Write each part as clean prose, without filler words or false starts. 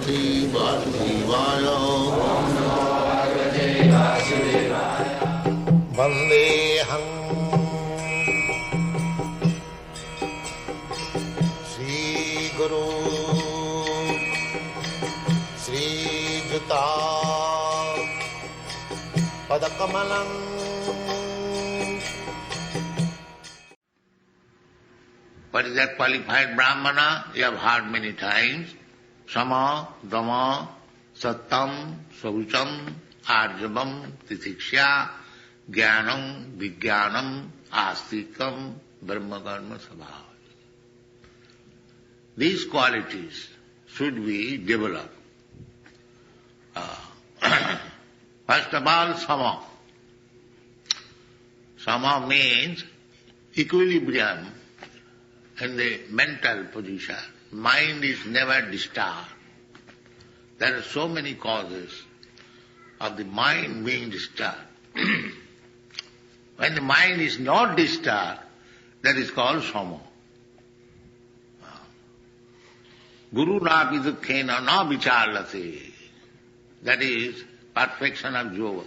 Bhagavate Vasudevaya. Vandeham Sri Guru Sri Juta Padakamalam. What is that qualified Brahmana? You have heard many times. Sama, Dhamma, Sattam, Saucham, Arjavam, Titiksha, Jnanam, Vijnanam, Astikam, Brahmakarma Sabhava. These qualities should be developed. First of all, Sama. Sama means equilibrium in the mental position. Mind is never disturbed. There are so many causes of the mind being disturbed. When the mind is not disturbed, that is called Sama. Guru napi dukkhena na vicharlate. That is perfection of yoga.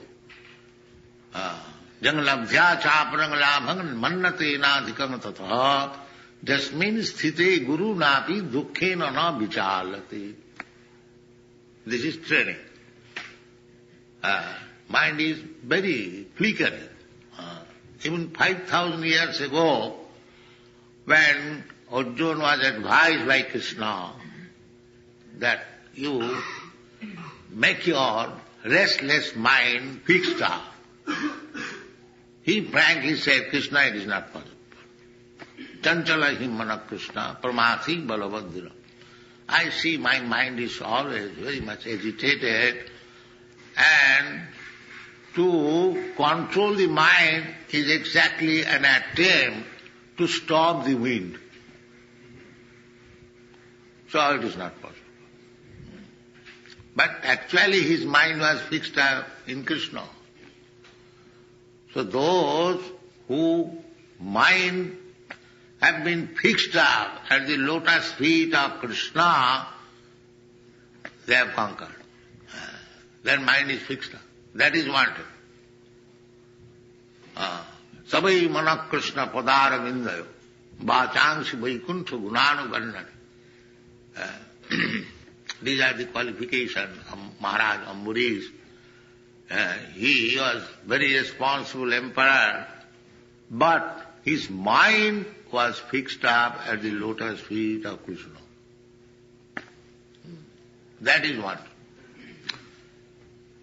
Jangalabhya chaparanglamhang mannate nadhikam tatha. Just means sthite guru napi dukkhena na vicharlate. This is training. Mind is very flickering. Even 5,000 years ago, when Arjuna was advised by Krishna that you make your restless mind fixed up, he frankly said, Krishna, it is not possible. Chanchala himmana Krishna, pramati balavadira. I see my mind is always very much agitated, and to control the mind is exactly an attempt to stop the wind. So it is not possible. But actually his mind was fixed up in Krishna. So those whose mind have been fixed up at the lotus feet of Krishna, they have conquered. Their mind is fixed up. That is wanted. Sabai manak Krishna padara vindayo vachangsi vaikuntha gunanu gannati. These are the qualifications of Maharaj Ambarish. He was very responsible emperor, but his mind was fixed up at the lotus feet of Krishna. That is what.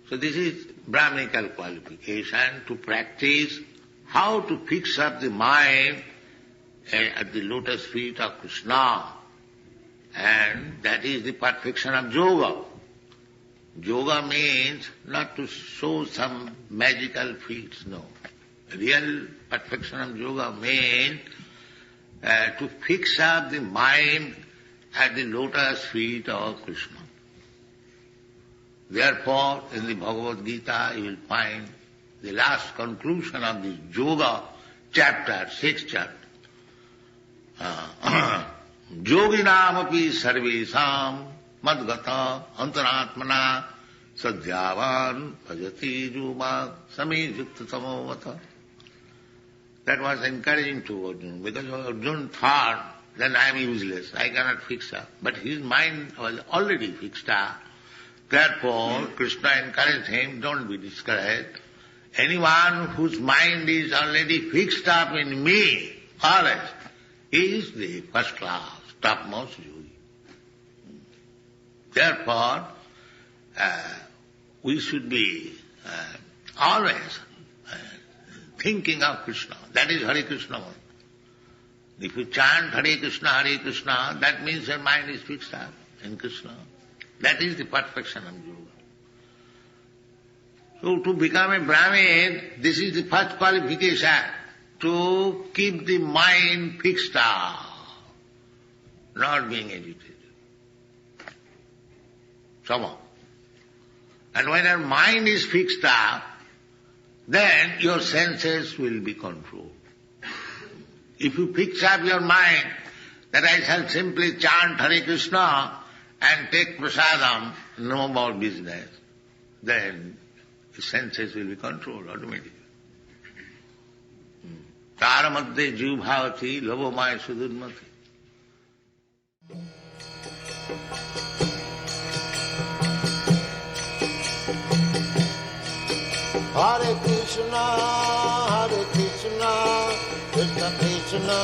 So this is Brahminical qualification to practice how to fix up the mind at the lotus feet of Krishna. And that is the perfection of yoga. Yoga means not to show some magical feats, no. Real perfection of yoga means to fix up the mind at the lotus feet of Krishna. Therefore, in the Bhagavad Gita, you will find the last conclusion of the yoga chapter, 6th chapter. Yoginam api sarvesam madgata antaratmana sadhyavan bhajati juma sami yukta samavata. That was encouraging to Arjuna, because Arjuna thought that I am useless, I cannot fix up. But his mind was already fixed up. Therefore, Krishna encouraged him, don't be discouraged. Anyone whose mind is already fixed up in me, always, is the first class, topmost yogi. Therefore, we should be always thinking of Krishna. That is Hare Krishna. If you chant Hare Krishna, that means your mind is fixed up in Krishna. That is the perfection of yoga. So to become a Brahmin, this is the first qualification, to keep the mind fixed up, not being agitated. Sama. And when your mind is fixed up, then your senses will be controlled. If you fix up your mind that I shall simply chant Hare Krishna and take prasadam, no more business, then the senses will be controlled automatically. Tara madhye jiv bhavati lobo maya sudurmati. Hare Krishna, Krishna Krishna,